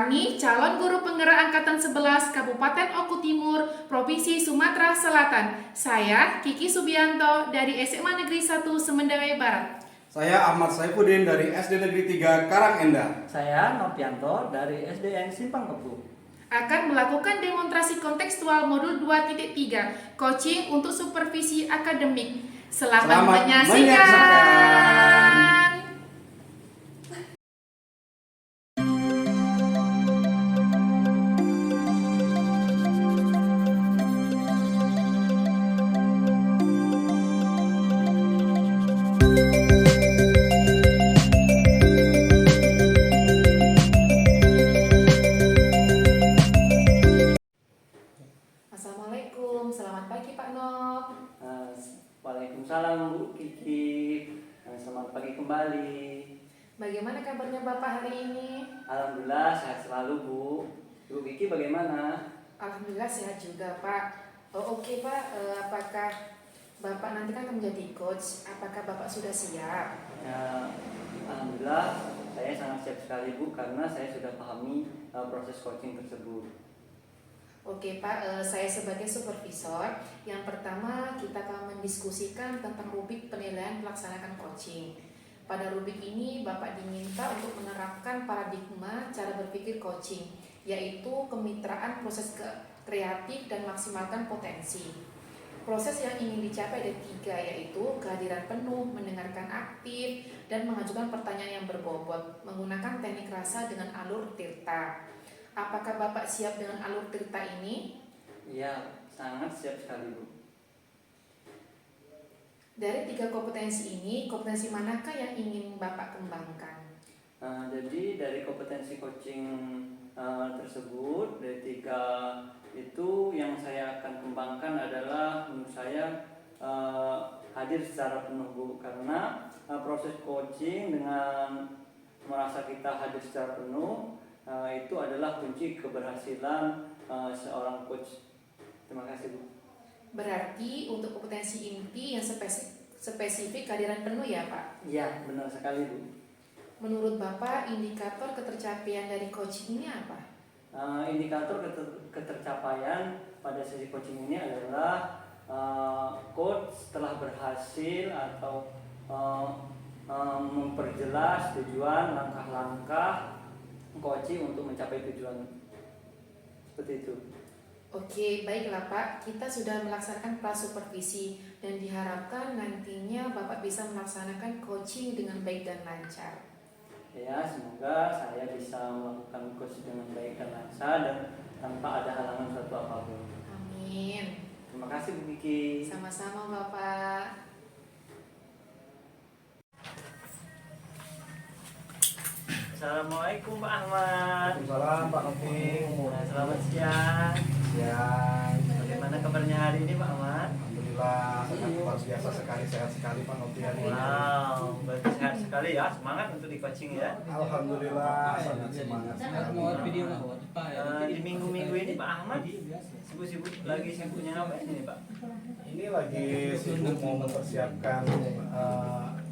Kami calon guru penggerak Angkatan 11 Kabupaten Oku Timur, Provinsi Sumatera Selatan. Saya Kiki Subianto dari SMA Negeri 1 Semendawai Barat. Saya Ahmad Saifuddin dari SD Negeri 3 Karangenda. Saya Nopianto dari SDN Simpang Kebu. Akan melakukan demonstrasi kontekstual modul 2.3 coaching untuk supervisi akademik. Selamat menyaksikan. Assalamualaikum, selamat pagi Pak Nop. Waalaikumsalam Bu Kiki. Selamat pagi kembali. Bagaimana kabarnya Bapak hari ini? Alhamdulillah sehat selalu Bu. Bu Kiki bagaimana? Alhamdulillah sehat juga Pak. Oke Pak, apakah Bapak nanti kan akan menjadi coach? Apakah Bapak sudah siap? Ya, Alhamdulillah saya sangat siap sekali Bu karena saya sudah pahami proses coaching tersebut. Oke Pak, saya sebagai supervisor, yang pertama kita akan mendiskusikan tentang rubrik penilaian melaksanakan coaching. Pada rubrik ini Bapak diminta untuk menerapkan paradigma cara berpikir coaching, yaitu kemitraan proses kreatif dan maksimalkan potensi. Proses yang ingin dicapai ada 3, yaitu kehadiran penuh, mendengarkan aktif, dan mengajukan pertanyaan yang berbobot menggunakan teknik rasa dengan alur tirta. Apakah Bapak siap dengan alur tirta ini? Iya, sangat siap sekali Bu. Dari 3 kompetensi ini, kompetensi manakah yang ingin Bapak kembangkan? Jadi dari kompetensi coaching tersebut, dari 3 itu yang saya akan kembangkan adalah menurut saya hadir secara penuh Bu, karena proses coaching dengan merasa kita hadir secara penuh itu adalah kunci keberhasilan seorang coach. Terima kasih Bu. Berarti untuk kompetensi inti yang spesifik kehadiran penuh ya Pak? Iya, benar sekali Bu. Menurut Bapak, indikator ketercapaian dari coaching ini apa? Indikator ketercapaian pada sesi coaching ini adalah coach telah berhasil atau memperjelas tujuan, langkah-langkah coaching untuk mencapai tujuan. Seperti itu. Oke, baiklah Pak, kita sudah melaksanakan pra-supervisi dan diharapkan nantinya Bapak bisa melaksanakan coaching dengan baik dan lancar. Ya, semoga saya bisa melakukan coaching dengan baik dan lancar dan tanpa ada halangan suatu apapun. Amin. Terima kasih Bu Kiki. Sama-sama Bapak. Assalamualaikum Pak Ahmad. Waalaikumsalam Pak Nopi. Selamat siang. Siang. Bagaimana kabarnya hari ini Pak Ahmad? Alhamdulillah sangat luar biasa sekali, sehat sekali Pak Nopi hari ini. Wow, berarti sehat sekali ya. Semangat untuk di coaching ya. Alhamdulillah sangat semangat sekali. Di minggu-minggu ini Pak Ahmad sibuk-sibuk lagi sibuknya ngapain ini Pak? Ini lagi sibuk mau mempersiapkan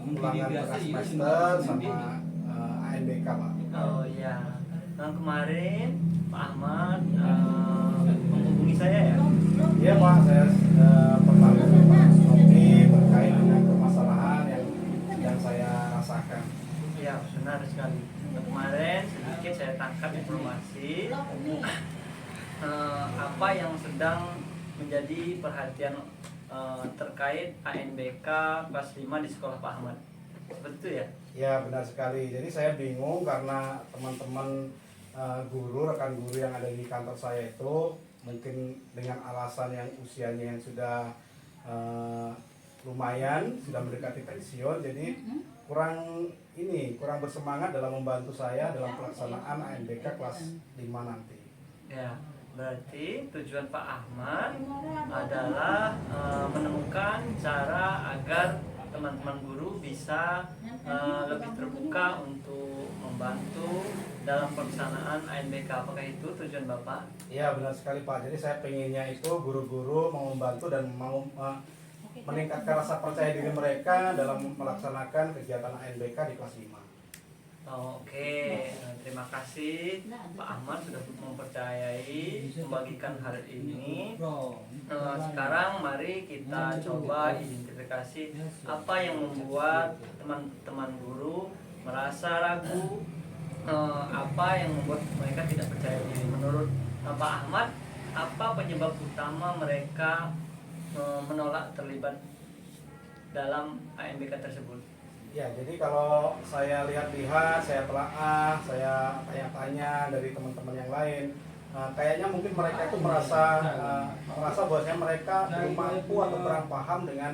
ulangan tengah semester sama ANBK Pak. Oh iya. Kemarin Pak Ahmad menghubungi saya ya. Iya Pak, saya pernah menghubungi Pak Nopi terkait dengan permasalahan yang saya rasakan. Iya, benar sekali. Kemarin sedikit saya tangkap informasi apa yang sedang menjadi perhatian terkait ANBK kelas 5 di sekolah Pak Ahmad. Seperti itu ya? Ya benar sekali. Jadi saya bingung karena teman-teman guru, rekan guru yang ada di kantor saya itu mungkin dengan alasan yang usianya yang sudah lumayan, sudah mendekati pensiun, jadi kurang bersemangat dalam membantu saya dalam pelaksanaan ANBK kelas 5 nanti. Ya, berarti tujuan Pak Ahmad adalah menemukan cara agar teman-teman guru bisa lebih terbuka untuk membantu dalam pelaksanaan ANBK. Apakah itu tujuan Bapak? Iya benar sekali Pak. Jadi saya pengennya itu guru-guru mau membantu dan mau meningkatkan rasa percaya diri mereka dalam melaksanakan kegiatan ANBK di kelas 5. Oke, terima kasih Pak Ahmad sudah mempercayai membagikan hal ini. Sekarang mari kita coba identifikasi apa yang membuat teman-teman guru merasa ragu, apa yang membuat mereka tidak percaya diri. Menurut Pak Ahmad, apa penyebab utama mereka menolak terlibat dalam ANBK tersebut? Ya, jadi kalau saya lihat-lihat, saya telaah, saya tanya-tanya dari teman-teman yang lain, kayaknya mungkin mereka itu merasa bahwasanya mereka belum mampu atau kurang paham dengan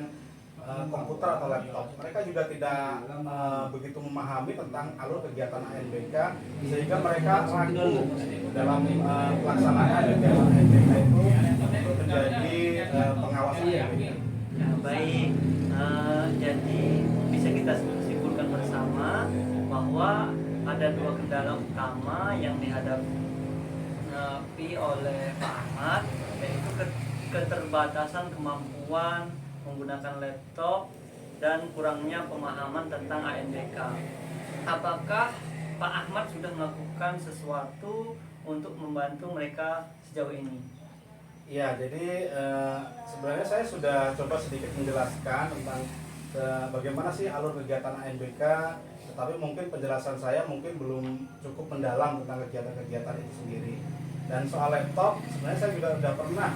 komputer atau laptop. Mereka juga tidak begitu memahami tentang alur kegiatan ANBK, sehingga mereka ragu dalam pelaksanaan kegiatan ANBK itu untuk menjadi pengawas ANBK. Ya, baik. Jadi bisa kita simpulkan bersama bahwa ada dua kendala utama yang dihadapi oleh Pak Ahmad, yaitu keterbatasan kemampuan menggunakan laptop dan kurangnya pemahaman tentang ANBK. Apakah Pak Ahmad sudah melakukan sesuatu untuk membantu mereka sejauh ini? Ya, jadi sebenarnya saya sudah coba sedikit menjelaskan tentang bagaimana sih alur kegiatan ANBK, tetapi mungkin penjelasan saya mungkin belum cukup mendalam tentang kegiatan-kegiatan itu sendiri. Dan soal laptop, sebenarnya saya juga sudah pernah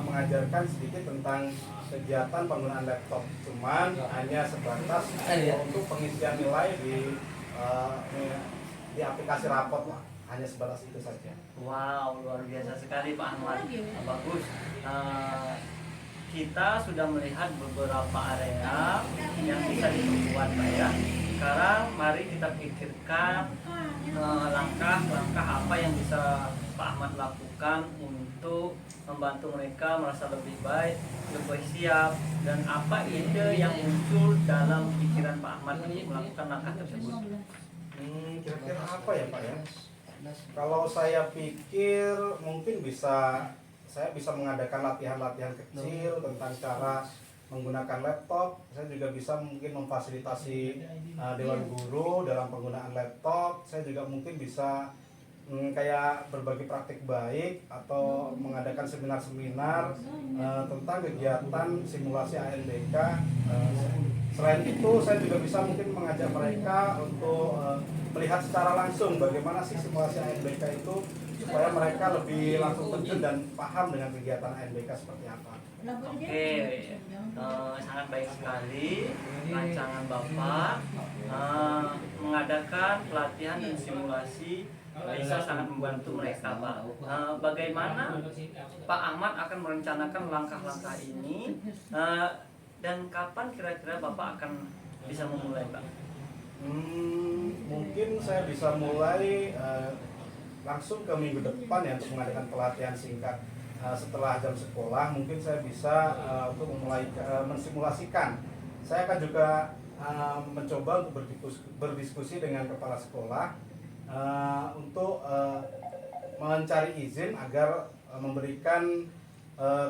mengajarkan sedikit tentang kegiatan penggunaan laptop, cuman hanya sebatas untuk pengisian nilai di aplikasi rapot lah. Hanya sebatas itu saja. Wow, luar biasa sekali Pak Ahmad. Bagus. Kita sudah melihat beberapa area yang bisa diperkuat, Pak ya. Sekarang mari kita pikirkan langkah-langkah apa yang bisa Pak Ahmad lakukan untuk membantu mereka merasa lebih baik, lebih siap, dan apa ide yang muncul dalam pikiran Pak Ahmad untuk melakukan langkah tersebut. Kira-kira apa ya Pak ya? Kalau saya pikir mungkin saya bisa mengadakan latihan-latihan kecil tentang cara menggunakan laptop. Saya juga bisa mungkin memfasilitasi dewan guru dalam penggunaan laptop. Saya juga mungkin bisa kayak berbagi praktik baik atau mengadakan seminar-seminar tentang kegiatan simulasi ANBK. Selain itu saya juga bisa mungkin mengajak mereka untuk melihat secara langsung bagaimana sih simulasi ANBK itu, supaya mereka lebih langsung terjun dan paham dengan kegiatan ANBK seperti apa. Oke, sangat baik sekali rancangan Bapak mengadakan pelatihan dan simulasi bisa sangat membantu mereka, Pak. Bagaimana Pak Ahmad akan merencanakan langkah-langkah ini dan kapan kira-kira Bapak akan bisa memulai, Pak? Mungkin saya bisa mulai langsung ke minggu depan ya untuk mengadakan pelatihan singkat. Setelah jam sekolah mungkin saya bisa untuk memulai mensimulasikan. Saya akan juga mencoba untuk berdiskusi dengan kepala sekolah untuk mencari izin agar memberikan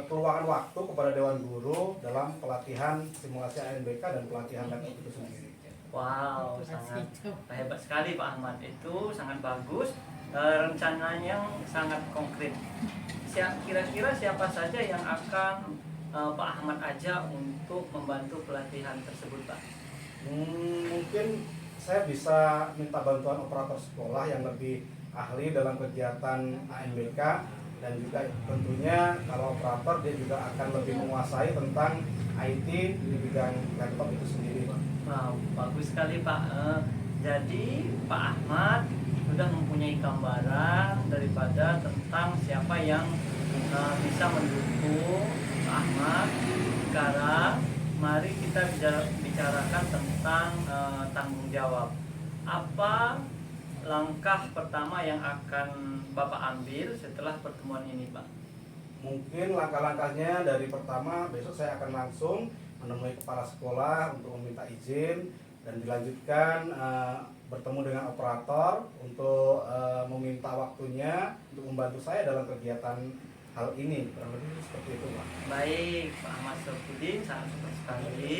keluangan waktu kepada dewan guru dalam pelatihan simulasi ANBK dan pelatihan laptop itu sendiri. Wow, sangat hebat sekali Pak Ahmad, itu sangat bagus, rencananya yang sangat konkret. Kira-kira siapa saja yang akan Pak Ahmad ajak untuk membantu pelatihan tersebut, Pak? Mungkin saya bisa minta bantuan operator sekolah yang lebih ahli dalam kegiatan ANBK, dan juga tentunya kalau operator dia juga akan lebih menguasai tentang IT di bidang laptop itu sendiri, Pak. Wow, bagus sekali Pak. Jadi Pak Ahmad sudah mempunyai gambaran daripada tentang siapa yang bisa mendukung Pak Ahmad. Sekarang mari kita bicarakan tentang tanggung jawab. Apa langkah pertama yang akan Bapak ambil setelah pertemuan ini, Pak? Mungkin langkah-langkahnya dari pertama, besok saya akan langsung menemui kepala sekolah untuk meminta izin, dan dilanjutkan bertemu dengan operator untuk meminta waktunya untuk membantu saya dalam kegiatan hal ini. Kurang lebih seperti itu, Pak. Baik, Pak Ahmad Syafruddin, sangat super sekali.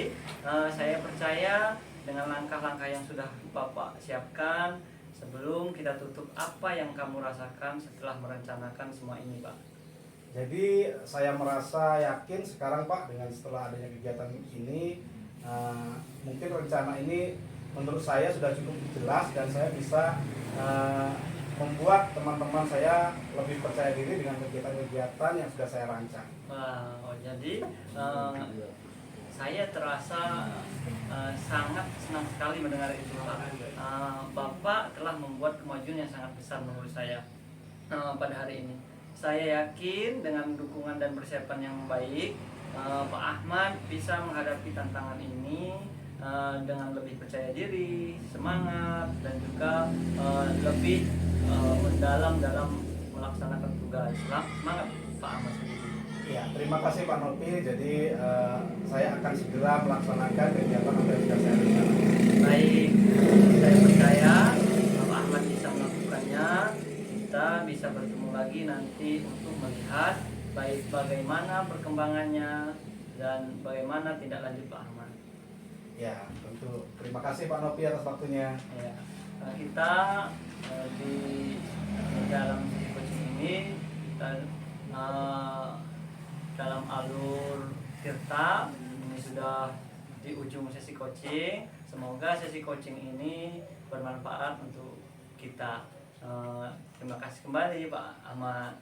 Saya percaya dengan langkah-langkah yang sudah Bapak siapkan, Sebelum kita tutup, apa yang kamu rasakan setelah merencanakan semua ini, Pak? Jadi saya merasa yakin sekarang Pak, dengan setelah adanya kegiatan ini, mungkin rencana ini menurut saya sudah cukup jelas dan saya bisa membuat teman-teman saya lebih percaya diri dengan kegiatan-kegiatan yang sudah saya rancang. Jadi saya terasa sangat senang sekali mendengar itu, Pak. Bapak telah membuat kemajuan yang sangat besar menurut saya pada hari ini. Saya yakin dengan dukungan dan persiapan yang baik, Pak Ahmad bisa menghadapi tantangan ini dengan lebih percaya diri, semangat, dan juga lebih mendalam dalam melaksanakan tugas. Semangat Pak Ahmad sendiri. Ya, terima kasih Pak Nopi. Jadi saya akan segera melaksanakan kegiatan apa yang sudah saya rencanakan. Baik, saya percaya Pak Ahmad bisa melakukannya. Kita bisa bertemu lagi nanti untuk melihat baik bagaimana perkembangannya dan bagaimana tindak lanjut Pak Ahmad. Ya, tentu. Terima kasih Pak Nopi atas waktunya. Ya, kita di dalam sesi coaching ini kita dalam alur Tirta ini sudah di ujung sesi coaching. Semoga sesi coaching ini bermanfaat untuk kita. Terima kasih kembali Pak Ahmad.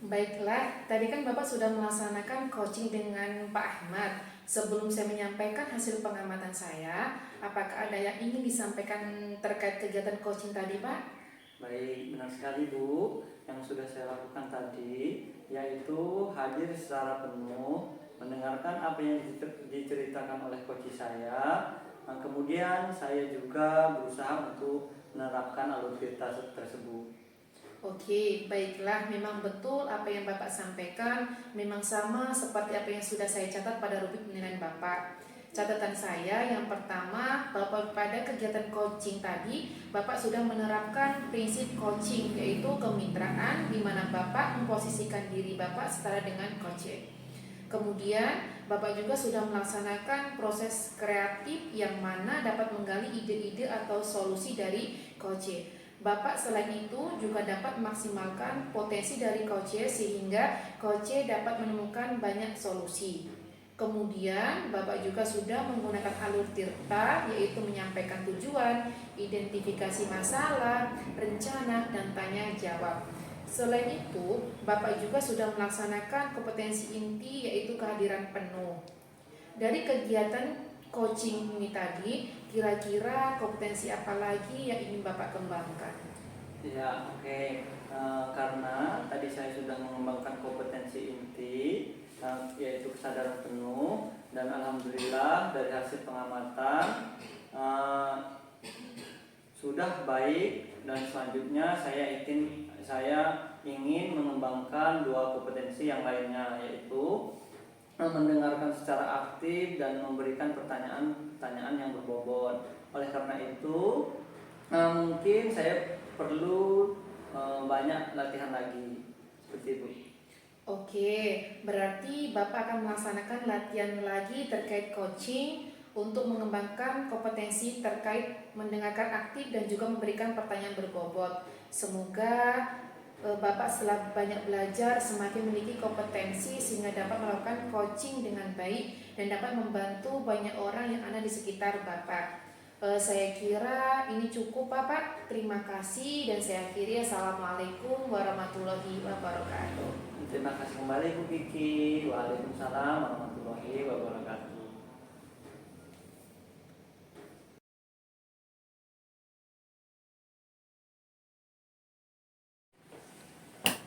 Baiklah, tadi kan Bapak sudah melaksanakan coaching dengan Pak Ahmad. Sebelum saya menyampaikan hasil pengamatan saya, apakah ada yang ingin disampaikan terkait kegiatan coaching tadi, Pak? Baik, benar sekali Bu. Yang sudah saya lakukan tadi yaitu hadir secara penuh, mendengarkan apa yang diceritakan oleh coach saya. Kemudian saya juga berusaha untuk menerapkan alur Tirta tersebut. Oke, baiklah, memang betul apa yang Bapak sampaikan, memang sama seperti apa yang sudah saya catat pada rubrik penilaian Bapak. Catatan saya yang pertama, Bapak pada kegiatan coaching tadi, Bapak sudah menerapkan prinsip coaching, yaitu kemitraan, di mana Bapak memposisikan diri Bapak setara dengan coach. Kemudian, Bapak juga sudah melaksanakan proses kreatif yang mana dapat menggali ide-ide atau solusi dari coach. Bapak selain itu juga dapat memaksimalkan potensi dari coach sehingga coach dapat menemukan banyak solusi. Kemudian Bapak juga sudah menggunakan alur Tirta, yaitu menyampaikan tujuan, identifikasi masalah, rencana, dan tanya jawab. Selain itu, Bapak juga sudah melaksanakan kompetensi inti, yaitu kehadiran penuh. Dari kegiatan coaching ini tadi, kira-kira kompetensi apa lagi yang ingin Bapak kembangkan? Ya, oke. Karena tadi saya sudah mengembangkan kompetensi inti, yaitu kesadaran penuh, dan alhamdulillah dari hasil pengamatan sudah baik, dan selanjutnya saya ingin mengembangkan dua kompetensi yang lainnya, yaitu mendengarkan secara aktif dan memberikan pertanyaan-pertanyaan yang berbobot. Oleh karena itu mungkin saya perlu banyak latihan lagi seperti itu. Oke, berarti Bapak akan melaksanakan latihan lagi terkait coaching untuk mengembangkan kompetensi terkait mendengarkan aktif dan juga memberikan pertanyaan berbobot. Semoga Bapak setelah banyak belajar semakin memiliki kompetensi sehingga dapat melakukan coaching dengan baik dan dapat membantu banyak orang yang ada di sekitar Bapak. Saya kira ini cukup Bapak. Terima kasih dan saya akhiri. Assalamualaikum warahmatullahi wabarakatuh. Terima kasih kembali Bu Kiki. Waalaikumsalam warahmatullahi wabarakatuh.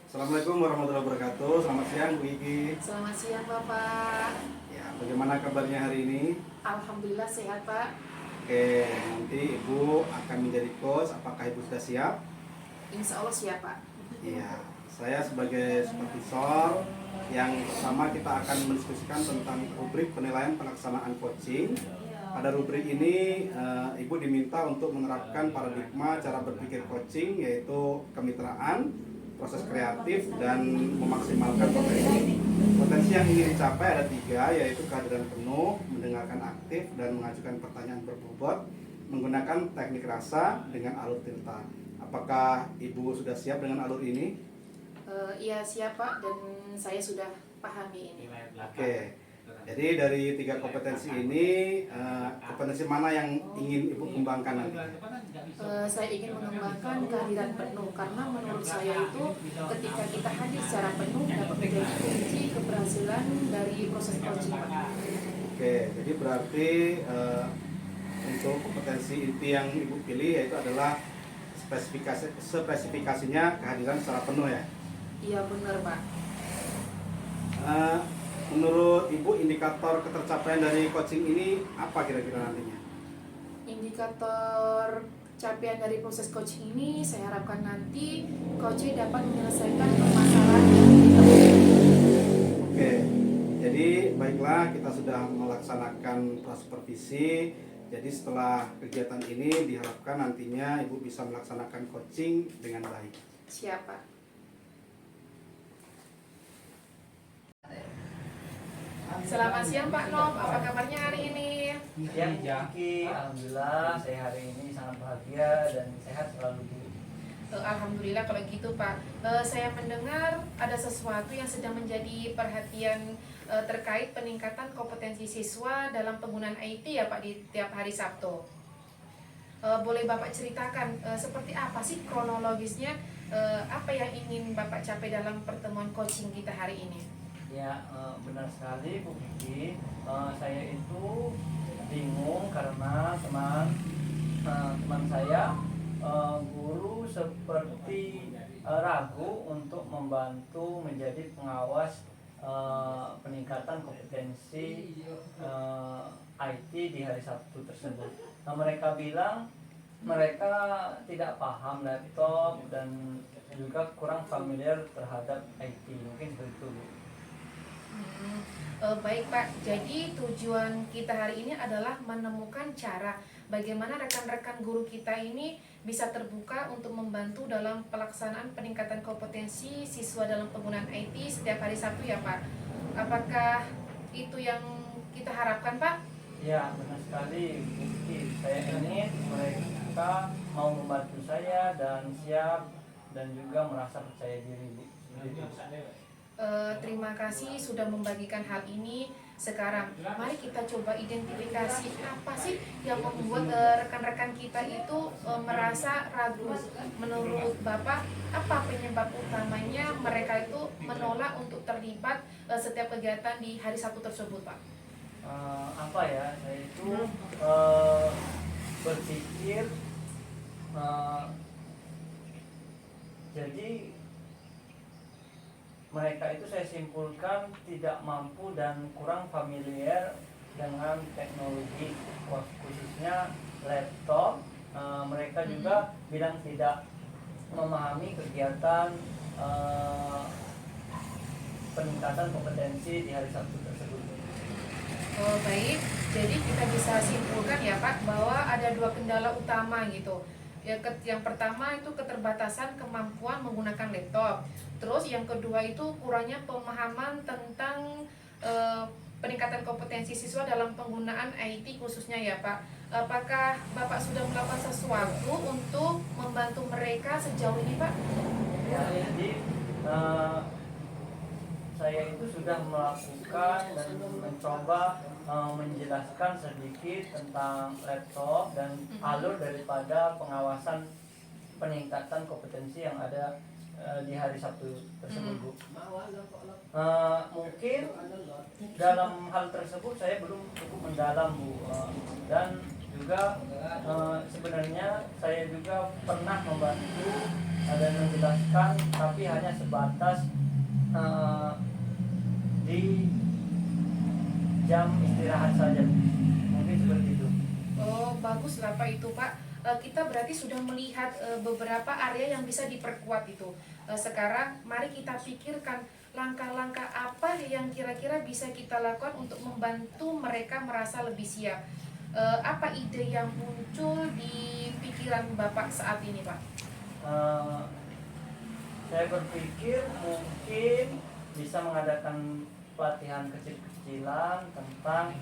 Assalamualaikum warahmatullahi wabarakatuh. Selamat siang Bu Kiki. Selamat siang Bapak. Ya, bagaimana kabarnya hari ini? Alhamdulillah sehat Pak. Oke, nanti Ibu akan menjadi coach. Apakah Ibu sudah siap? Insya Allah siap Pak. Iya, saya sebagai supervisor yang pertama kita akan mendiskusikan tentang rubrik penilaian pelaksanaan coaching. Pada rubrik ini Ibu diminta untuk menerapkan paradigma cara berpikir coaching, yaitu kemitraan, proses kreatif dan memaksimalkan potensi. Potensi yang ingin dicapai ada 3, yaitu kehadiran penuh, mendengarkan aktif, dan mengajukan pertanyaan berbobot menggunakan teknik rasa dengan alur tinta. Apakah Ibu sudah siap dengan alur ini? Iya siap Pak, dan saya sudah pahami ini. Oke. Jadi dari 3 kompetensi ini, kompetensi mana yang ingin Ibu kembangkan nanti? Saya ingin mengembangkan kehadiran penuh, karena menurut saya itu ketika kita hadir secara penuh dapat menjadi kunci keberhasilan dari proses coaching Pak. Oke, jadi berarti untuk kompetensi inti yang Ibu pilih yaitu adalah spesifikasinya kehadiran secara penuh ya? Iya benar Pak. Menurut Ibu indikator ketercapaian dari coaching ini apa kira-kira nantinya? Indikator capaian dari proses coaching ini saya harapkan nanti coaching dapat menyelesaikan permasalahan yang kita miliki. Oke, jadi baiklah kita sudah melaksanakan prasupervisi. Jadi setelah kegiatan ini diharapkan nantinya Ibu bisa melaksanakan coaching dengan baik. Siap Pak. Selamat siang Pak Nop, apa kabarnya hari ini? Siang Kiki, alhamdulillah saya hari ini sangat bahagia dan sehat selalu Bu. Alhamdulillah kalau gitu Pak. Saya mendengar ada sesuatu yang sedang menjadi perhatian terkait peningkatan kompetensi siswa dalam penggunaan IT ya Pak di tiap hari Sabtu. Boleh Bapak ceritakan seperti apa sih kronologisnya, apa yang ingin Bapak capai dalam pertemuan coaching kita hari ini? Ya, benar sekali Bu Kiki. Saya itu bingung karena teman saya guru seperti ragu untuk membantu menjadi pengawas peningkatan kompetensi IT di hari Sabtu tersebut. Nah, mereka bilang mereka tidak paham laptop dan juga kurang familiar terhadap IT. Mungkin seperti itu Bu. Baik Pak, jadi tujuan kita hari ini adalah menemukan cara bagaimana rekan-rekan guru kita ini bisa terbuka untuk membantu dalam pelaksanaan peningkatan kompetensi siswa dalam penggunaan IT setiap hari Sabtu ya Pak. Apakah itu yang kita harapkan Pak? Ya, benar sekali Bu Kiki. Saya ingin mereka mau membantu saya dan siap dan juga merasa percaya diri Bu. Terima kasih sudah membagikan hal ini. Sekarang mari kita coba identifikasi apa sih yang membuat rekan-rekan kita itu merasa ragu. Menurut Bapak, apa penyebab utamanya mereka itu menolak untuk terlibat setiap kegiatan di hari Sabtu tersebut Pak? Apa ya, saya itu berpikir jadi mereka itu saya simpulkan tidak mampu dan kurang familiar dengan teknologi, khususnya laptop. Mereka juga bilang tidak memahami kegiatan peningkatan kompetensi di hari Sabtu tersebut. Oh baik, jadi kita bisa simpulkan ya Pak bahwa ada 2 kendala utama gitu. Yang pertama itu keterbatasan kemampuan menggunakan laptop. Terus yang kedua itu kurangnya pemahaman tentang peningkatan kompetensi siswa dalam penggunaan IT khususnya ya Pak. Apakah Bapak sudah melakukan sesuatu untuk membantu mereka sejauh ini Pak? Ya, jadi saya itu sudah melakukan dan mencoba menjelaskan sedikit tentang laptop dan alur daripada pengawasan peningkatan kompetensi yang ada di hari Sabtu tersebut Bu. Mungkin dalam hal tersebut saya belum cukup mendalam Bu, dan juga sebenarnya saya juga pernah membantu dan menjelaskan tapi hanya sebatas di jam istirahat saja, mungkin seperti itu. Oh bagus lah Pak itu Pak. Kita berarti sudah melihat beberapa area yang bisa diperkuat itu. Sekarang mari kita pikirkan langkah-langkah apa yang kira-kira bisa kita lakukan untuk membantu mereka merasa lebih siap. Apa ide yang muncul di pikiran Bapak saat ini Pak? Saya berpikir mungkin bisa mengadakan pelatihan kecil-kecilan tentang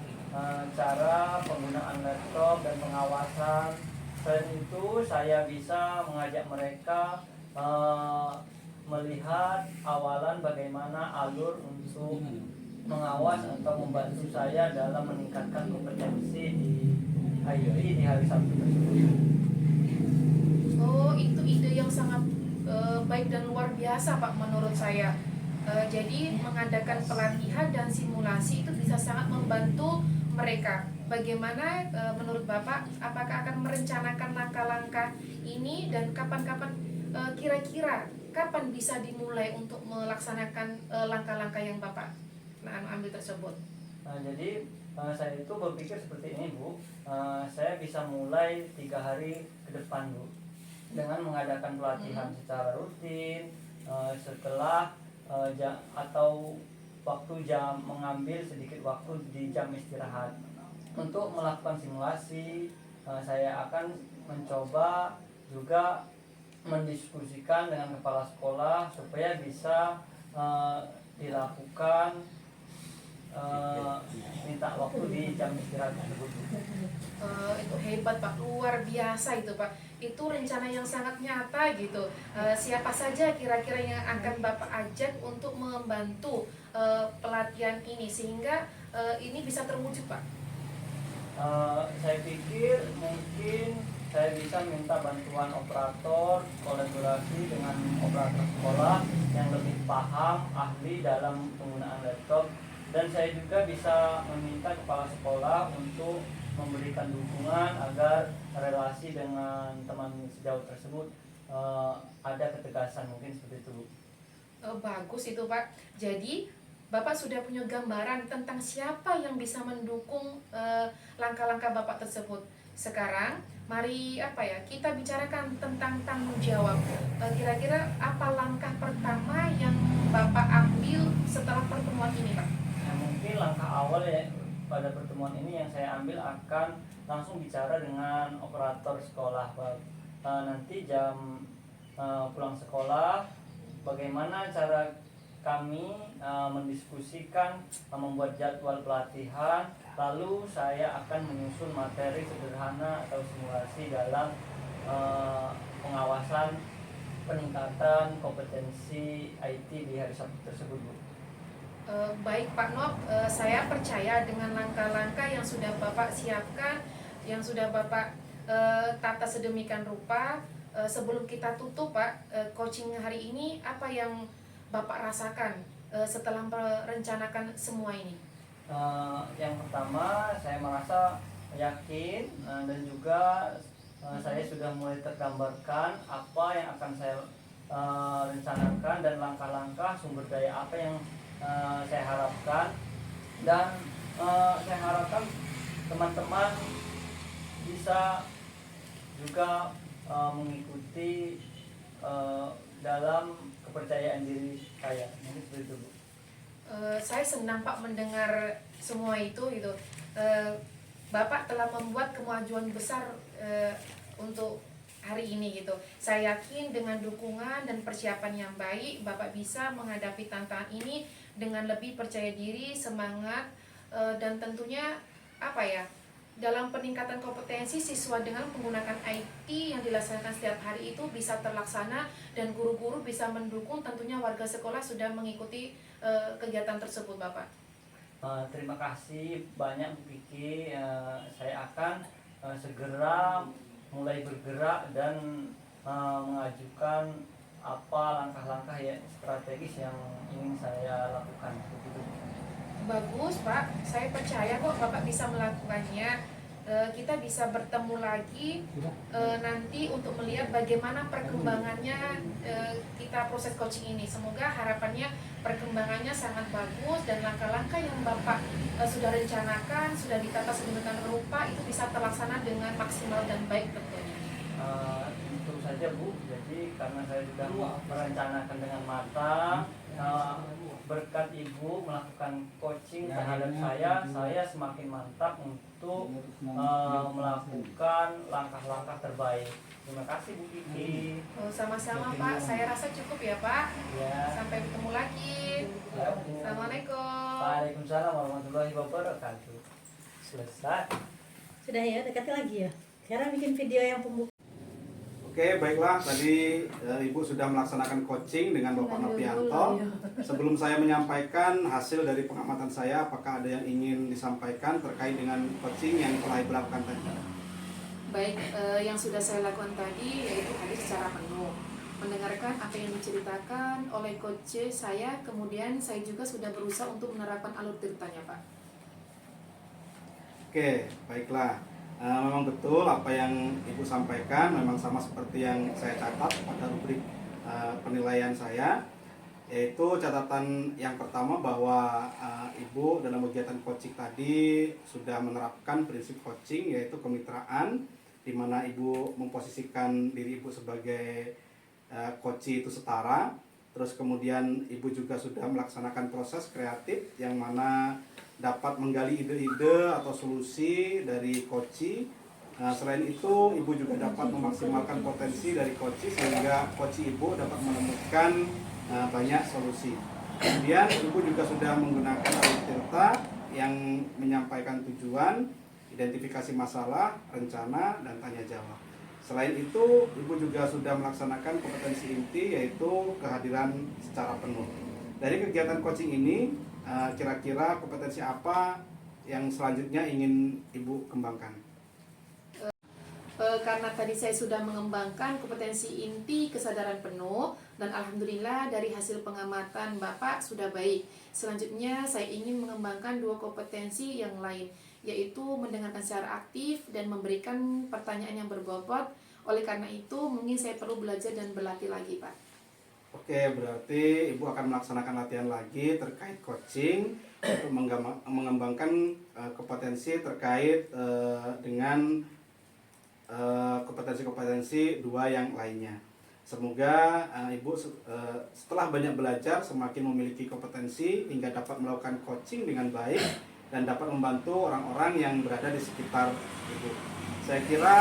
cara penggunaan laptop dan pengawasan. Selain itu, saya bisa mengajak mereka melihat awalan bagaimana alur untuk mengawas atau membantu saya dalam meningkatkan kompetensi di IT di hari Sabtu tersebut. Oh, itu ide yang sangat baik dan luar biasa Pak menurut saya. Jadi mengadakan pelatihan dan simulasi itu bisa sangat membantu mereka. Bagaimana menurut Bapak, apakah akan merencanakan langkah-langkah ini dan kapan-kapan kira-kira kapan bisa dimulai untuk melaksanakan langkah-langkah yang Bapak ambil tersebut? Jadi saya itu berpikir seperti ini Bu, saya bisa mulai 3 hari ke depan Bu, dengan mengadakan pelatihan secara rutin setelah atau waktu jam, mengambil sedikit waktu di jam istirahat untuk melakukan simulasi. Saya akan mencoba juga mendiskusikan dengan kepala sekolah supaya bisa dilakukan minta waktu di jam istirahat tersebut. Itu hebat Pak, luar biasa itu Pak. Itu rencana yang sangat nyata gitu. Siapa saja kira-kira yang akan Bapak ajak untuk membantu pelatihan ini sehingga ini bisa terwujud Pak? Saya pikir mungkin saya bisa minta bantuan operator, kolaborasi dengan operator sekolah yang lebih paham, ahli dalam penggunaan laptop, dan saya juga bisa meminta kepala sekolah untuk memberikan dukungan agar relasi dengan teman sejauh tersebut ada ketegasan, mungkin seperti itu. Bagus itu Pak. Jadi Bapak sudah punya gambaran tentang siapa yang bisa mendukung langkah-langkah Bapak tersebut. Sekarang mari kita bicarakan tentang tanggung jawab. Kira-kira apa langkah pertama yang Bapak ambil setelah pertemuan ini Pak? Mungkin langkah awal ya pada pertemuan ini yang saya ambil akan langsung bicara dengan operator sekolah Pak. Nanti jam pulang sekolah bagaimana cara kami mendiskusikan, membuat jadwal pelatihan, lalu saya akan menyusun materi sederhana atau simulasi dalam pengawasan peningkatan kompetensi IT di hari Sabtu tersebut Bu. Baik Pak Nop, saya percaya dengan langkah-langkah yang sudah Bapak siapkan, yang sudah Bapak tata sedemikian rupa. Sebelum kita tutup Pak, coaching hari ini apa yang Bapak rasakan setelah merencanakan semua ini? Yang pertama saya merasa yakin dan juga saya sudah mulai tergambarkan apa yang akan saya rencanakan dan langkah-langkah sumber daya apa yang saya harapkan, dan saya harapkan teman-teman bisa juga mengikuti dalam kepercayaan diri saya. Mungkin seperti itu Bu. Saya senang Pak mendengar semua itu gitu. Bapak telah membuat kemajuan besar untuk hari ini gitu. Saya yakin dengan dukungan dan persiapan yang baik Bapak bisa menghadapi tantangan ini dengan lebih percaya diri, semangat, dan tentunya dalam peningkatan kompetensi siswa dengan menggunakan IT yang dilaksanakan setiap hari itu bisa terlaksana, dan guru-guru bisa mendukung, tentunya warga sekolah sudah mengikuti kegiatan tersebut Bapak. Terima kasih banyak Bu Kiki. Saya akan segera mulai bergerak dan mengajukan apa langkah-langkah ya strategis yang ingin saya lakukan. Begitu. Bagus Pak, saya percaya kok Bapak bisa melakukannya. Kita bisa bertemu lagi nanti untuk melihat bagaimana perkembangannya kita proses coaching ini. Semoga harapannya perkembangannya sangat bagus dan langkah-langkah yang Bapak sudah rencanakan, sudah ditata sedemikian rupa itu bisa terlaksana dengan maksimal dan baik tentunya. Tentu saja saja Bu. Jadi karena saya sudah merencanakan dengan matang, berkat Ibu melakukan coaching terhadap saya semakin mantap untuk melakukan langkah-langkah terbaik. Terima kasih Bu Kiki. Oh, sama-sama Pak, saya rasa cukup ya Pak. Ya. Sampai ketemu lagi. Ya, Bu. Assalamualaikum. Waalaikumsalam warahmatullahi wabarakatuh. Selesai. Sudah ya, dekati lagi ya. Sekarang bikin video yang pembuka. Oke, baiklah. Tadi Ibu sudah melaksanakan coaching dengan Bapak Novianto. Sebelum saya menyampaikan hasil dari pengamatan saya, apakah ada yang ingin disampaikan terkait dengan coaching yang telah Ibu lakukan tadi? Baik, yang sudah saya lakukan tadi yaitu hadir secara penuh, mendengarkan apa yang diceritakan oleh coach saya, kemudian saya juga sudah berusaha untuk menerapkan alur ceritanya Pak. Oke, baiklah. Memang betul apa yang Ibu sampaikan, memang sama seperti yang saya catat pada rubrik penilaian saya, yaitu catatan yang pertama bahwa Ibu dalam kegiatan coaching tadi sudah menerapkan prinsip coaching, yaitu kemitraan, di mana Ibu memposisikan diri Ibu sebagai coach itu setara. Terus kemudian Ibu juga sudah melaksanakan proses kreatif yang mana dapat menggali ide-ide atau solusi dari coach. Selain itu, Ibu juga dapat memaksimalkan potensi dari coach sehingga coach Ibu dapat menemukan banyak solusi. Kemudian Ibu juga sudah menggunakan alur cerita yang menyampaikan tujuan, identifikasi masalah, rencana, dan tanya jawab. Selain itu, Ibu juga sudah melaksanakan kompetensi inti yaitu kehadiran secara penuh. Dari kegiatan coaching ini, kira-kira kompetensi apa yang selanjutnya ingin Ibu kembangkan? Karena tadi saya sudah mengembangkan kompetensi inti kesadaran penuh dan alhamdulillah dari hasil pengamatan Bapak sudah baik. Selanjutnya saya ingin mengembangkan 2 kompetensi yang lain, yaitu mendengarkan secara aktif dan memberikan pertanyaan yang berbobot. Oleh karena itu mungkin saya perlu belajar dan berlatih lagi Pak. Oke, berarti Ibu akan melaksanakan latihan lagi terkait coaching untuk mengembangkan kompetensi terkait dengan kompetensi-kompetensi 2 yang lainnya. Semoga Ibu setelah banyak belajar semakin memiliki kompetensi hingga dapat melakukan coaching dengan baik dan dapat membantu orang-orang yang berada di sekitar Ibu. Saya kira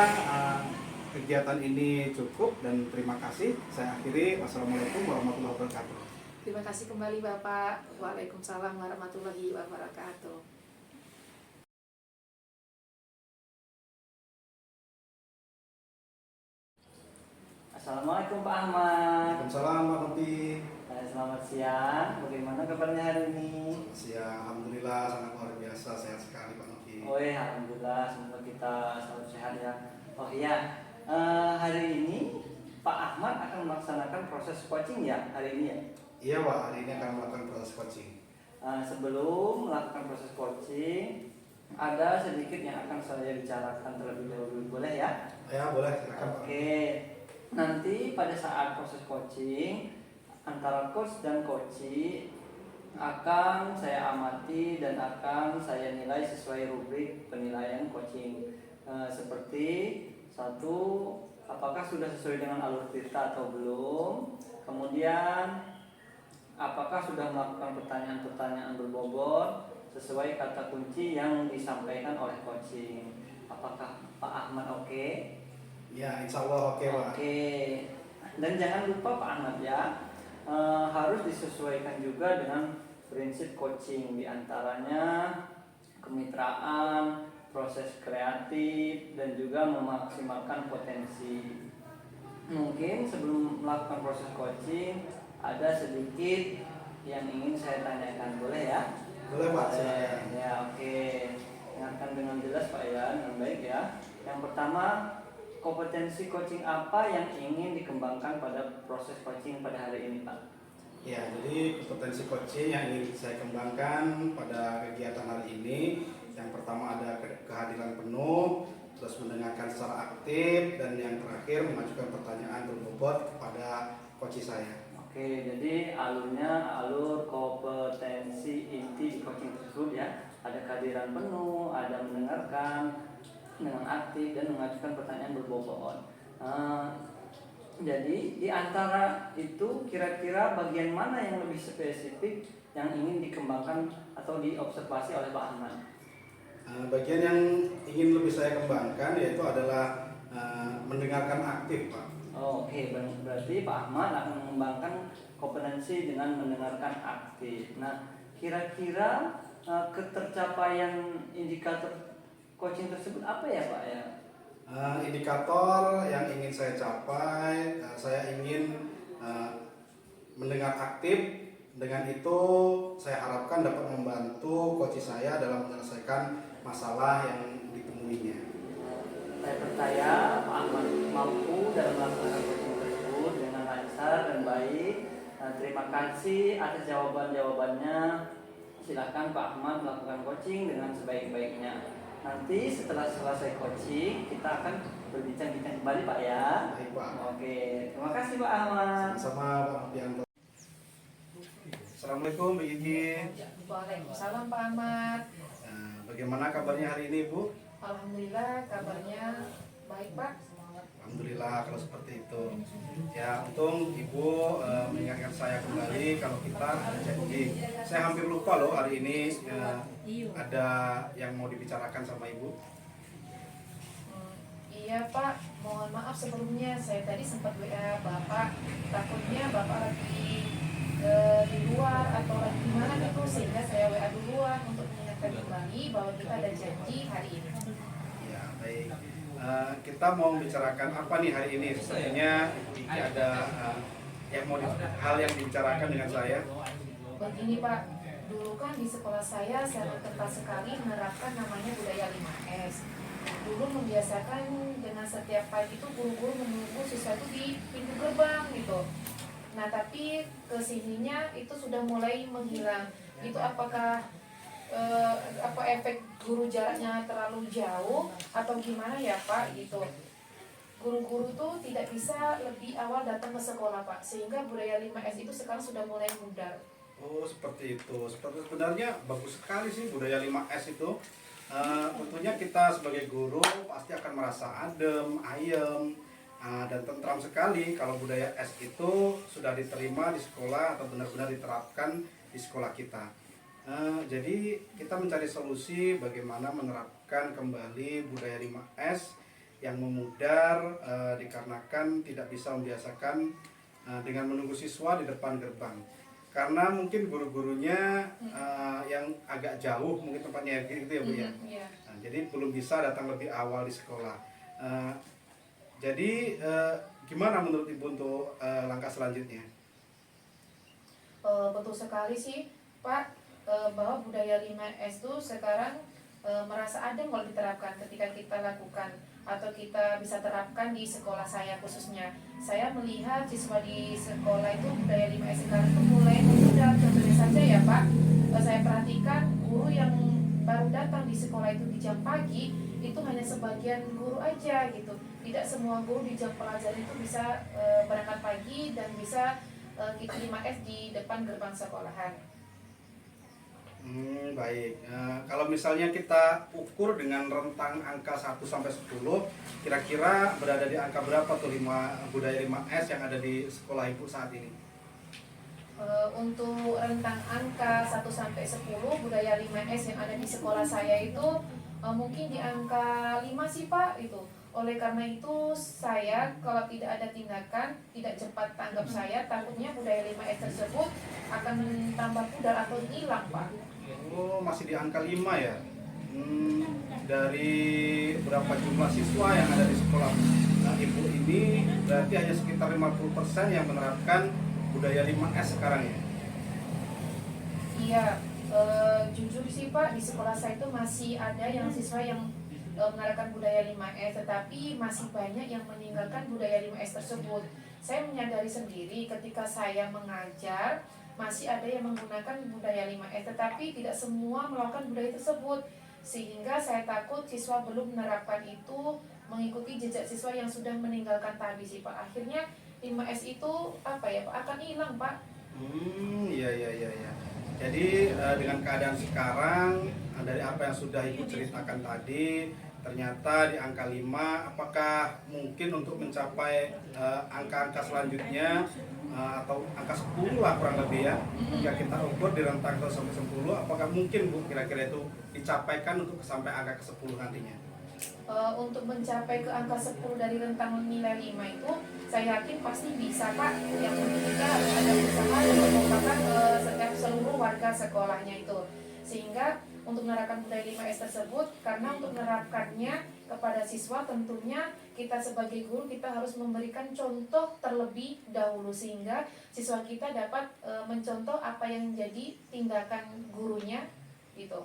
kegiatan ini cukup dan terima kasih. Saya akhiri. Wassalamualaikum warahmatullahi wabarakatuh. Terima kasih kembali Bapak. Waalaikumsalam warahmatullahi wabarakatuh. Assalamualaikum Pak Ahmad. Waalaikumsalam Pak Nopi. Selamat siang. Bagaimana kabarnya hari ini? Siang, alhamdulillah sangat luar biasa, sehat sekali Pak Nopi. Oh ya, alhamdulillah semoga kita selalu sehat ya. Oh iya, hari ini Pak Ahmad akan melaksanakan proses coaching ya hari ini ya? Iya Pak, hari ini akan melakukan proses coaching. Sebelum melakukan proses coaching, ada sedikit yang akan saya bicarakan terlebih dahulu, boleh ya? Ya boleh, silakan Pak. Oke, nanti pada saat proses coaching antara coach dan coachee akan saya amati dan akan saya nilai sesuai rubrik penilaian coaching. Seperti 1, apakah sudah sesuai dengan alur cerita atau belum. Kemudian apakah sudah melakukan pertanyaan-pertanyaan berbobot sesuai kata kunci yang disampaikan oleh coaching. Apakah Pak Ahmad oke? Ya, insya Allah oke Pak. Oke. Dan jangan lupa Pak Ahmad ya, harus disesuaikan juga dengan prinsip coaching, diantaranya kemitraan, proses kreatif, dan juga memaksimalkan potensi. Mungkin sebelum melakukan proses coaching ada sedikit yang ingin saya tanyakan, boleh ya? Boleh Pak, silakan. Ya oke. Ingatkan dengan jelas Pak ya, dengan baik ya. Yang pertama, kompetensi coaching apa yang ingin dikembangkan pada proses coaching pada hari ini Pak? Ya, jadi kompetensi coaching yang ingin saya kembangkan pada kegiatan hari ini, yang pertama ada kehadiran penuh, terus mendengarkan secara aktif, dan yang terakhir mengajukan pertanyaan berbobot kepada coach saya. Oke, jadi alurnya alur kompetensi inti di coaching tersebut ya. Ada kehadiran penuh, ada mendengarkan dengan aktif, dan mengajukan pertanyaan berbobot. Jadi di antara itu kira-kira bagian mana yang lebih spesifik yang ingin dikembangkan atau diobservasi oleh Pak Ahmad? Bagian yang ingin lebih saya kembangkan yaitu adalah mendengarkan aktif, Pak. Oke, berarti Pak Ahmad akan mengembangkan kompetensi dengan mendengarkan aktif. Nah, kira-kira ketercapaian indikator coaching tersebut apa ya Pak ya? Indikator yang ingin saya capai, saya ingin mendengar aktif. Dengan itu saya harapkan dapat membantu coach saya dalam menyelesaikan masalah yang ditemuinya. Saya percaya Pak Ahmad mampu dalam melaksanakan coaching tersebut dengan lancar dan baik. Terima kasih atas jawaban-jawabannya. Silakan Pak Ahmad melakukan coaching dengan sebaik-baiknya. Nanti setelah selesai coaching kita akan berbincang-bincang kembali Pak ya. Baik, Pak. Oke, terima kasih Pak Ahmad. Sama-sama Pak Novianto. Assalamualaikum Bu Gigi. Waalaikumsalam Pak Ahmad. Bagaimana kabarnya hari ini Bu? Alhamdulillah kabarnya baik Pak. Alhamdulillah kalau seperti itu. Ya, untung Ibu mengingatkan saya kembali kalau kita ada janji. Saya hampir lupa loh hari ini ada yang mau dibicarakan sama Ibu. Iya Pak, mohon maaf sebelumnya saya tadi sempat WA Bapak. Takutnya Bapak lagi di luar atau lagi gimana gitu, sehingga saya WA duluan untuk mengingatkan kembali bahwa kita ada janji hari ini. Ya, baik. Kita mau membicarakan apa nih hari ini? Sebenarnya ada hal yang dibicarakan dengan saya. Begini Pak, dulu kan di sekolah saya berketat sekali menerapkan namanya budaya 5S. Dulu membiasakan dengan setiap pagi itu guru-guru menunggu siswa itu di pintu gerbang gitu. Nah tapi kesininya itu sudah mulai menghilang. Itu apakah apa efek guru jaraknya terlalu jauh atau gimana ya Pak gitu? Guru-guru tuh tidak bisa lebih awal datang ke sekolah Pak, sehingga budaya 5S itu sekarang sudah mulai pudar. Oh seperti itu. Sebenarnya bagus sekali sih budaya 5S itu. Tentunya kita sebagai guru pasti akan merasa adem, ayem, dan tentram sekali kalau budaya S itu sudah diterima di sekolah atau benar-benar diterapkan di sekolah kita. Jadi kita mencari solusi bagaimana menerapkan kembali budaya 5S yang memudar dikarenakan tidak bisa membiasakan dengan menunggu siswa di depan gerbang. Karena mungkin guru-gurunya yang agak jauh mungkin tempatnya gitu ya Bu ya. Nah, jadi belum bisa datang lebih awal di sekolah. Jadi gimana menurut Ibu untuk langkah selanjutnya? Betul sekali sih Pak, bahwa budaya 5S itu sekarang merasa adem kalau diterapkan ketika kita lakukan atau kita bisa terapkan di sekolah saya khususnya. Saya melihat siswa di sekolah itu budaya 5S sekarang itu mulai memudar. Contohnya saja ya Pak, saya perhatikan guru yang baru datang di sekolah itu di jam pagi itu hanya sebagian guru aja gitu. Tidak semua guru di jam pelajaran itu bisa berangkat pagi dan bisa kita 5S di depan gerbang sekolahan. Baik. Kalau misalnya kita ukur dengan rentang angka 1 sampai 10, kira-kira berada di angka berapa tuh budaya 5S yang ada di sekolah Ibu saat ini? Untuk rentang angka 1 sampai 10 budaya 5S yang ada di sekolah saya itu mungkin di angka 5 sih Pak itu. Oleh karena itu saya kalau tidak ada tindakan, tidak cepat tanggap saya, takutnya budaya 5S tersebut akan tambah pudar atau hilang Pak. Oh, masih di angka 5 ya? Dari berapa jumlah siswa yang ada di sekolah Ibu ini berarti hanya sekitar 50% yang menerapkan budaya 5S sekarang ya? Iya, jujur sih Pak, di sekolah saya itu masih ada yang siswa yang menerapkan budaya 5S, tetapi masih banyak yang meninggalkan budaya 5S tersebut. Saya menyadari sendiri ketika saya mengajar, masih ada yang menggunakan budaya 5S, tetapi tidak semua melakukan budaya tersebut. Sehingga saya takut siswa belum menerapkan itu, mengikuti jejak siswa yang sudah meninggalkan tadi sih Pak. Akhirnya 5S itu apa ya Pak, akan hilang Pak. Iya. Jadi dengan keadaan sekarang, dari apa yang sudah Ibu ceritakan tadi, ternyata di angka 5, apakah mungkin untuk mencapai angka-angka selanjutnya atau angka 10 lah kurang lebih ya, jika kita ukur di rentang 1 sampai 10, apakah mungkin Bu kira-kira itu dicapaikan untuk sampai angka ke-10 nantinya? Untuk mencapai ke angka 10 dari rentang nilai 5 itu saya yakin pasti bisa Pak. Yang penting kita harus ada usaha dan mengumpulkan setiap seluruh warga sekolahnya itu, sehingga untuk menerapkan budaya 5S tersebut, karena untuk menerapkannya kepada siswa tentunya kita sebagai guru kita harus memberikan contoh terlebih dahulu, sehingga siswa kita dapat mencontoh apa yang menjadi tindakan gurunya gitu.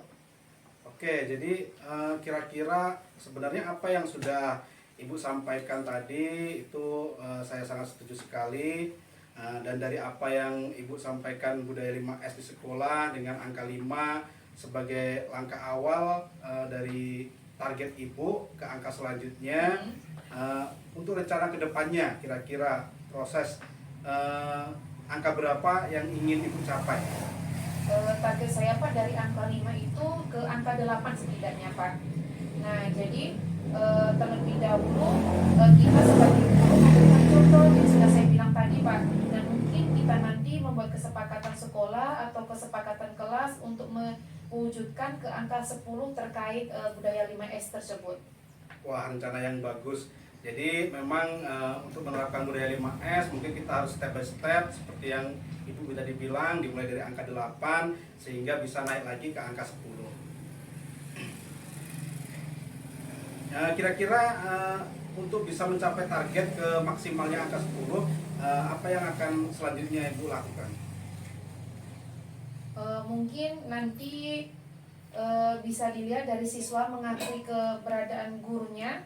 Oke, jadi kira-kira sebenarnya apa yang sudah Ibu sampaikan tadi itu saya sangat setuju sekali. Dan dari apa yang Ibu sampaikan budaya 5S di sekolah dengan angka 5 sebagai langkah awal dari target Ibu ke angka selanjutnya, untuk rencana kedepannya kira-kira proses angka berapa yang ingin Ibu capai? Target saya Pak dari angka 5 itu ke angka 8 setidaknya Pak. Nah jadi terlebih dahulu kita sebagai guru memberikan contoh yang sudah saya bilang tadi Pak, dan mungkin kita nanti membuat kesepakatan sekolah atau kesepakatan kelas untuk mewujudkan ke angka 10 terkait budaya 5S tersebut. Wah, rencana yang bagus. Jadi memang untuk menerapkan budaya 5S mungkin kita harus step by step seperti yang Ibu tadi bilang, dimulai dari angka 8 sehingga bisa naik lagi ke angka 10. Kira-kira untuk bisa mencapai target ke maksimalnya angka 10, apa yang akan selanjutnya Ibu lakukan? Mungkin nanti bisa dilihat dari siswa mengakui keberadaan gurunya.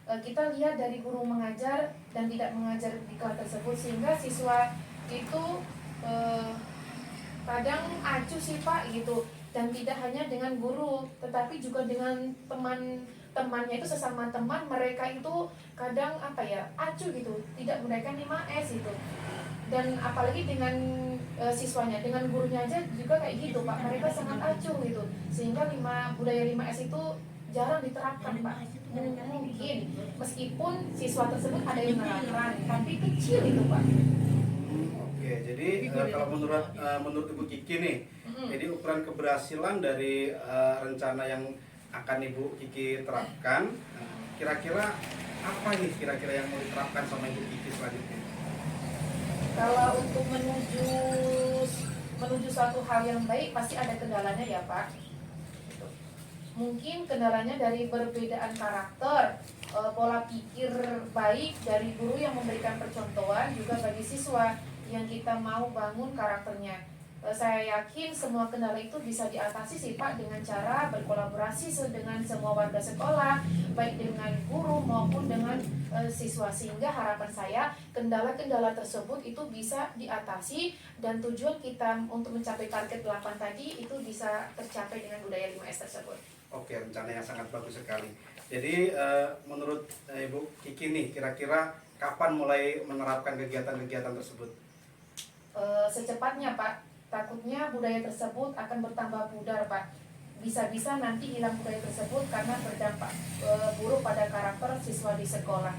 Kita lihat dari guru mengajar dan tidak mengajar di kelas tersebut, sehingga siswa itu kadang acuh sih Pak gitu, dan tidak hanya dengan guru tetapi juga dengan teman-temannya itu, sesama teman mereka itu kadang acuh gitu, tidak menggunakan 5S itu. Dan apalagi dengan siswanya, dengan gurunya aja juga kayak gitu Pak, mereka sangat acuh gitu, sehingga budaya 5S itu jarang diterapkan Pak. Mungkin meskipun siswa tersebut ada yang menerapkan, tapi kecil itu Pak. Oke, jadi kalau menurut Ibu Kiki nih, jadi ukuran keberhasilan dari rencana yang akan Ibu Kiki terapkan, kira-kira apa nih kira-kira yang mau diterapkan sama Ibu Kiki selanjutnya? Kalau untuk menuju suatu hal yang baik pasti ada kendalanya ya Pak. Mungkin kendalanya dari perbedaan karakter, pola pikir baik dari guru yang memberikan percontohan, juga bagi siswa yang kita mau bangun karakternya. Saya yakin semua kendala itu bisa diatasi sih Pak dengan cara berkolaborasi dengan semua warga sekolah, baik dengan guru maupun dengan siswa, sehingga harapan saya kendala-kendala tersebut itu bisa diatasi dan tujuan kita untuk mencapai target 8 tadi itu bisa tercapai dengan budaya 5S tersebut. Oke, rencana yang sangat bagus sekali. Jadi menurut Ibu Kiki nih, kira-kira kapan mulai menerapkan kegiatan-kegiatan tersebut? Secepatnya Pak, takutnya budaya tersebut akan bertambah pudar Pak. Bisa-bisa nanti hilang budaya tersebut karena berdampak buruk pada karakter siswa di sekolah.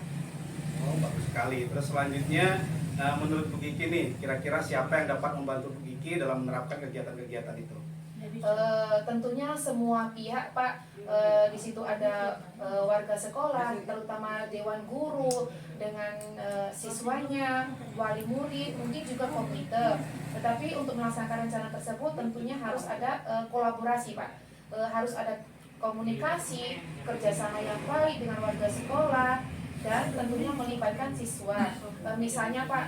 Oh, bagus sekali. Terus selanjutnya menurut Bu Kiki nih, kira-kira siapa yang dapat membantu Bu Kiki dalam menerapkan kegiatan-kegiatan itu? Tentunya semua pihak Pak. Di situ ada warga sekolah, terutama dewan guru dengan siswanya, wali murid, mungkin juga komite. Tetapi untuk melaksanakan rencana tersebut tentunya harus ada kolaborasi Pak. Harus ada komunikasi, kerjasama yang baik dengan warga sekolah, dan tentunya melibatkan siswa. Misalnya Pak,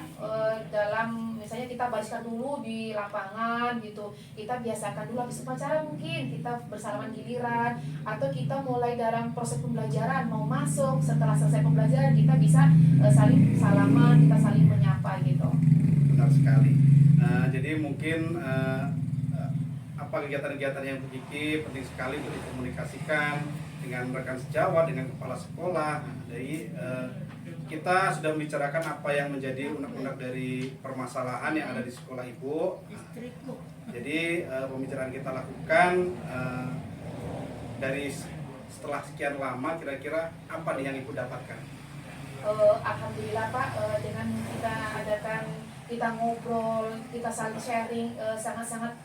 misalnya kita bariskan dulu di lapangan gitu, kita biasakan dulu habis upacara, mungkin kita bersalaman giliran, atau kita mulai dalam proses pembelajaran mau masuk, setelah selesai pembelajaran kita bisa saling salaman, kita saling menyapa gitu. Benar sekali. Jadi mungkin apa kegiatan-kegiatan yang Bu Kiki penting sekali untuk dikomunikasikan dengan rekan sejawat, dengan kepala sekolah. Jadi kita sudah membicarakan apa yang menjadi unek-unek dari permasalahan yang ada di sekolah Ibu. Jadi pembicaraan kita lakukan dari setelah sekian lama kira-kira apa nih yang Ibu dapatkan? Alhamdulillah Pak, dengan kita ngobrol, kita saling sharing, sangat-sangat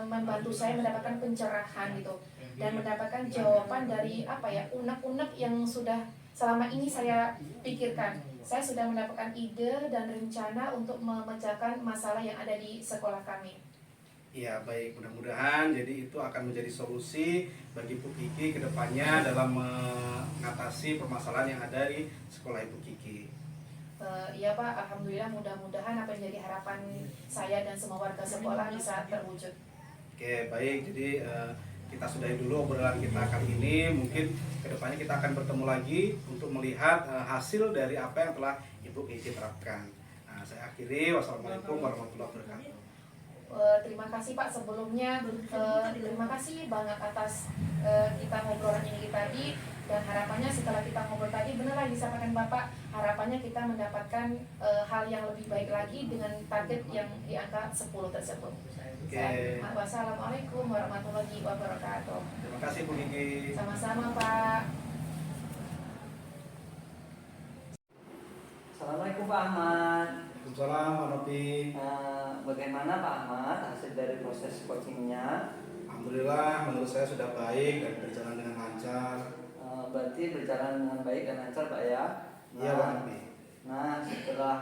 membantu saya mendapatkan pencerahan gitu, dan mendapatkan jawaban dari unek-unek yang sudah selama ini saya pikirkan. Saya sudah mendapatkan ide dan rencana untuk memecahkan masalah yang ada di sekolah kami. Ya baik, mudah-mudahan jadi itu akan menjadi solusi bagi Ibu Kiki ke depannya dalam mengatasi permasalahan yang ada di sekolah Ibu Kiki. Iya Pak, alhamdulillah, mudah-mudahan apa yang jadi harapan saya dan semua warga sekolah bisa terwujud. Oke baik, jadi kita sudahi dulu obrolan kita kali ini. Mungkin kedepannya kita akan bertemu lagi untuk melihat hasil dari apa yang telah Ibu Kiki terapkan. Nah, saya akhiri. Wassalamualaikum warahmatullahi wabarakatuh. Terima kasih Pak sebelumnya, terima kasih banget atas kita ngobrolan ini tadi, dan harapannya setelah kita ngobrol tadi benar lagi disampaikan Bapak, harapannya kita mendapatkan hal yang lebih baik lagi dengan target yang di angka 10 tersebut. Oke. Wassalamualaikum warahmatullahi wabarakatuh. Terima kasih Bu Kiki. Sama-sama Pak. Assalamualaikum Pak Ahmad. Waalaikumsalam Pak Nopi. Bagaimana Pak Ahmad hasil dari proses coachingnya? Alhamdulillah menurut saya sudah baik dan berjalan dengan lancar. Berarti berjalan dengan baik dan lancar Pak ya? Iya Pak Nopi. Nah, setelah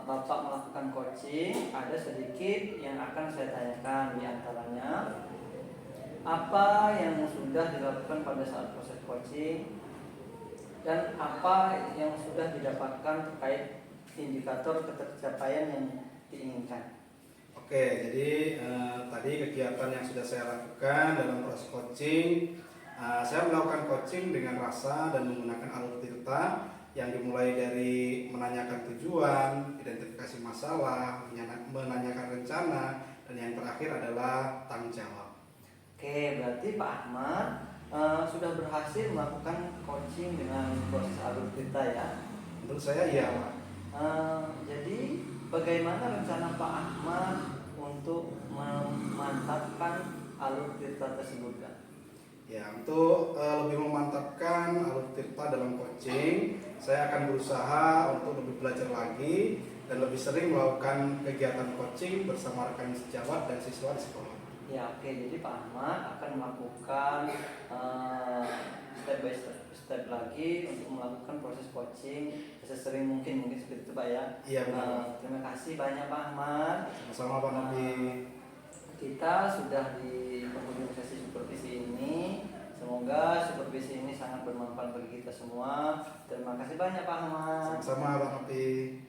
Bapak melakukan coaching, ada sedikit yang akan saya tanyakan, di antaranya apa yang sudah dilakukan pada saat proses coaching dan apa yang sudah didapatkan terkait indikator ketercapaian yang diinginkan. Oke, jadi tadi kegiatan yang sudah saya lakukan dalam proses coaching, saya melakukan coaching dengan rasa dan menggunakan alur tirta yang dimulai dari menanyakan tujuan, identifikasi masalah, menanyakan rencana, dan yang terakhir adalah tanggung jawab. Oke, berarti Pak Ahmad sudah berhasil melakukan coaching dengan proses alur tirta ya? Menurut saya iya Pak. Jadi bagaimana rencana Pak Ahmad untuk memantapkan alur tirta tersebut Pak? Ya, untuk lebih memantapkan alur tirta dalam coaching, saya akan berusaha untuk lebih belajar lagi dan lebih sering melakukan kegiatan coaching bersama rekan sejawat dan siswa di sekolah. Ya oke, jadi Pak Ahmad akan melakukan step by step lagi untuk melakukan proses coaching sesering mungkin seperti itu Pak ya. Iya benar. Terima kasih banyak Pak Ahmad. Sama-sama Pak Nabi. Kita sudah di penghujung sesi supervisi ini. Semoga supervisi ini sangat bermanfaat bagi kita semua. Terima kasih banyak Pak Ahmad. Sama-sama Pak Nabi.